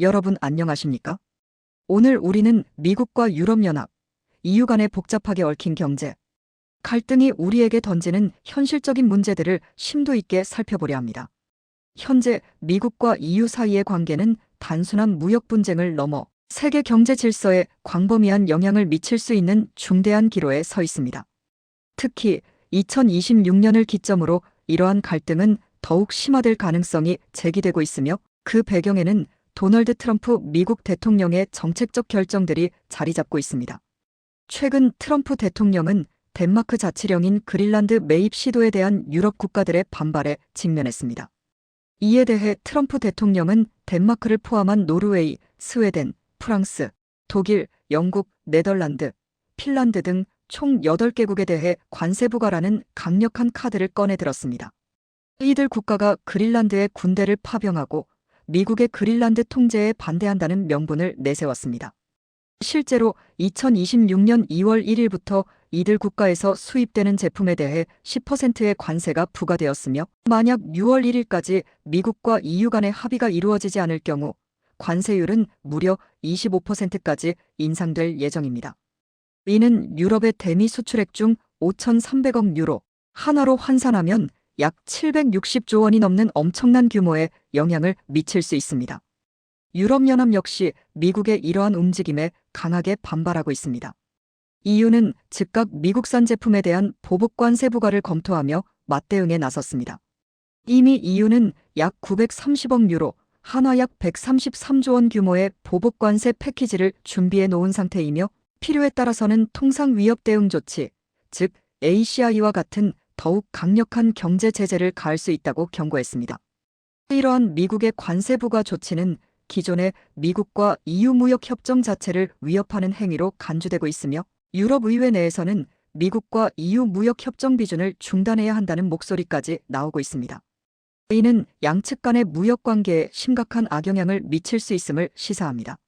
여러분 안녕하십니까? 오늘 우리는 미국과 유럽연합, EU 간의 복잡하게 얽힌 경제, 갈등이 우리에게 던지는 현실적인 문제들을 심도 있게 살펴보려 합니다. 현재 미국과 EU 사이의 관계는 단순한 무역 분쟁을 넘어 세계 경제 질서에 광범위한 영향을 미칠 수 있는 중대한 기로에 서 있습니다. 특히 2026년을 기점으로 이러한 갈등은 더욱 심화될 가능성이 제기되고 있으며 그 배경에는 도널드 트럼프 미국 대통령의 정책적 결정들이 자리 잡고 있습니다. 최근 트럼프 대통령은 덴마크 자치령인 그린란드 매입 시도에 대한 유럽 국가들의 반발에 직면했습니다. 이에 대해 트럼프 대통령은 덴마크를 포함한 노르웨이, 스웨덴, 프랑스, 독일, 영국, 네덜란드, 핀란드 등 총 8개국에 대해 관세 부과라는 강력한 카드를 꺼내들었습니다. 이들 국가가 그린란드에 군대를 파병하고 미국의 그린란드 통제에 반대한다는 명분을 내세웠습니다. 실제로 2026년 2월 1일부터 이들 국가에서 수입되는 제품에 대해 10%의 관세가 부과되었으며 만약 6월 1일까지 미국과 EU 간의 합의가 이루어지지 않을 경우 관세율은 무려 25%까지 인상될 예정입니다. 이는 유럽의 대미 수출액 중 5,300억 유로, 한화로 환산하면 약 760조 원이 넘는 엄청난 규모의 영향을 미칠 수 있습니다. 유럽연합 역시 미국의 이러한 움직임에 강하게 반발하고 있습니다. EU는 즉각 미국산 제품에 대한 보복 관세 부과를 검토하며 맞대응에 나섰습니다. 이미 EU는 약 930억 유로, 한화 약 133조 원 규모의 보복 관세 패키지를 준비해 놓은 상태이며 필요에 따라서는 통상 위협 대응 조치, 즉 ACI와 같은 더욱 강력한 경제 제재를 가할 수 있다고 경고했습니다. 이러한 미국의 관세 부과 조치는 기존의 미국과 EU 무역 협정 자체를 위협하는 행위로 간주되고 있으며 유럽의회 내에서는 미국과 EU 무역 협정 비준을 중단해야 한다는 목소리까지 나오고 있습니다. 이는 양측 간의 무역 관계에 심각한 악영향을 미칠 수 있음을 시사합니다.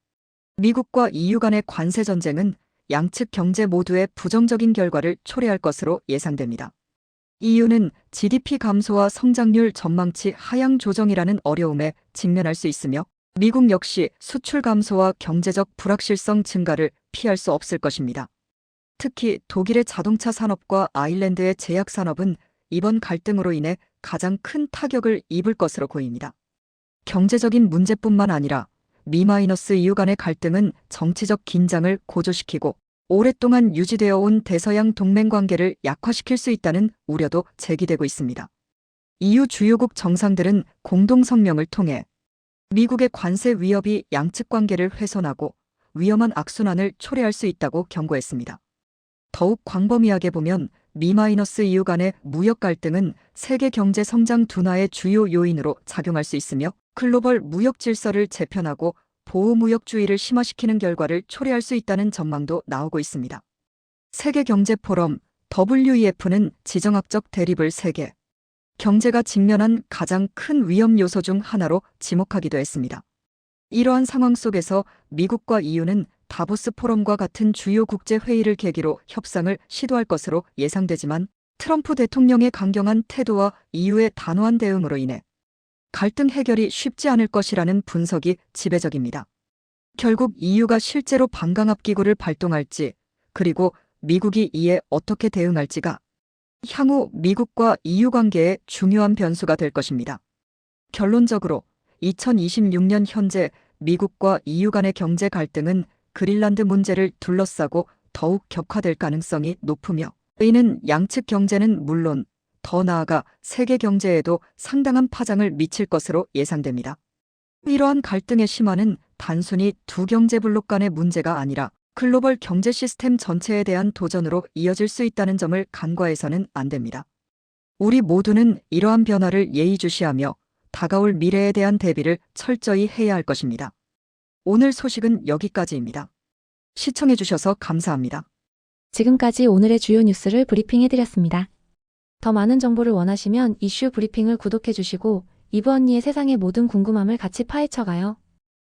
미국과 EU 간의 관세 전쟁은 양측 경제 모두의 부정적인 결과를 초래할 것으로 예상됩니다. EU는 GDP 감소와 성장률 전망치 하향 조정이라는 어려움에 직면할 수 있으며 미국 역시 수출 감소와 경제적 불확실성 증가를 피할 수 없을 것입니다. 특히 독일의 자동차 산업과 아일랜드의 제약 산업은 이번 갈등으로 인해 가장 큰 타격을 입을 것으로 보입니다. 경제적인 문제뿐만 아니라 미-EU 간의 갈등은 정치적 긴장을 고조시키고 오랫동안 유지되어 온 대서양 동맹 관계를 약화시킬 수 있다는 우려도 제기되고 있습니다. EU 주요국 정상들은 공동 성명을 통해 미국의 관세 위협이 양측 관계를 훼손하고 위험한 악순환을 초래할 수 있다고 경고했습니다. 더욱 광범위하게 보면 미-EU 간의 무역 갈등은 세계 경제 성장 둔화의 주요 요인으로 작용할 수 있으며 글로벌 무역 질서를 재편하고 보호무역주의를 심화시키는 결과를 초래할 수 있다는 전망도 나오고 있습니다. 세계경제포럼 WEF는 지정학적 대립을 세계 경제가 직면한 가장 큰 위험 요소 중 하나로 지목하기도 했습니다. 이러한 상황 속에서 미국과 EU는 다보스 포럼과 같은 주요 국제회의를 계기로 협상을 시도할 것으로 예상되지만 트럼프 대통령의 강경한 태도와 EU의 단호한 대응으로 인해 갈등 해결이 쉽지 않을 것이라는 분석이 지배적입니다. 결국 EU가 실제로 반강압기구를 발동할지 그리고 미국이 이에 어떻게 대응할지가 향후 미국과 EU 관계의 중요한 변수가 될 것입니다. 결론적으로 2026년 현재 미국과 EU 간의 경제 갈등은 그린란드 문제를 둘러싸고 더욱 격화될 가능성이 높으며 이는 양측 경제는 물론 더 나아가 세계 경제에도 상당한 파장을 미칠 것으로 예상됩니다. 이러한 갈등의 심화는 단순히 두 경제 블록 간의 문제가 아니라 글로벌 경제 시스템 전체에 대한 도전으로 이어질 수 있다는 점을 간과해서는 안 됩니다. 우리 모두는 이러한 변화를 예의주시하며 다가올 미래에 대한 대비를 철저히 해야 할 것입니다. 오늘 소식은 여기까지입니다. 시청해주셔서 감사합니다. 지금까지 오늘의 주요 뉴스를 브리핑해드렸습니다. 더 많은 정보를 원하시면 이슈 브리핑을 구독해주시고 이브 언니의 세상의 모든 궁금함을 같이 파헤쳐가요.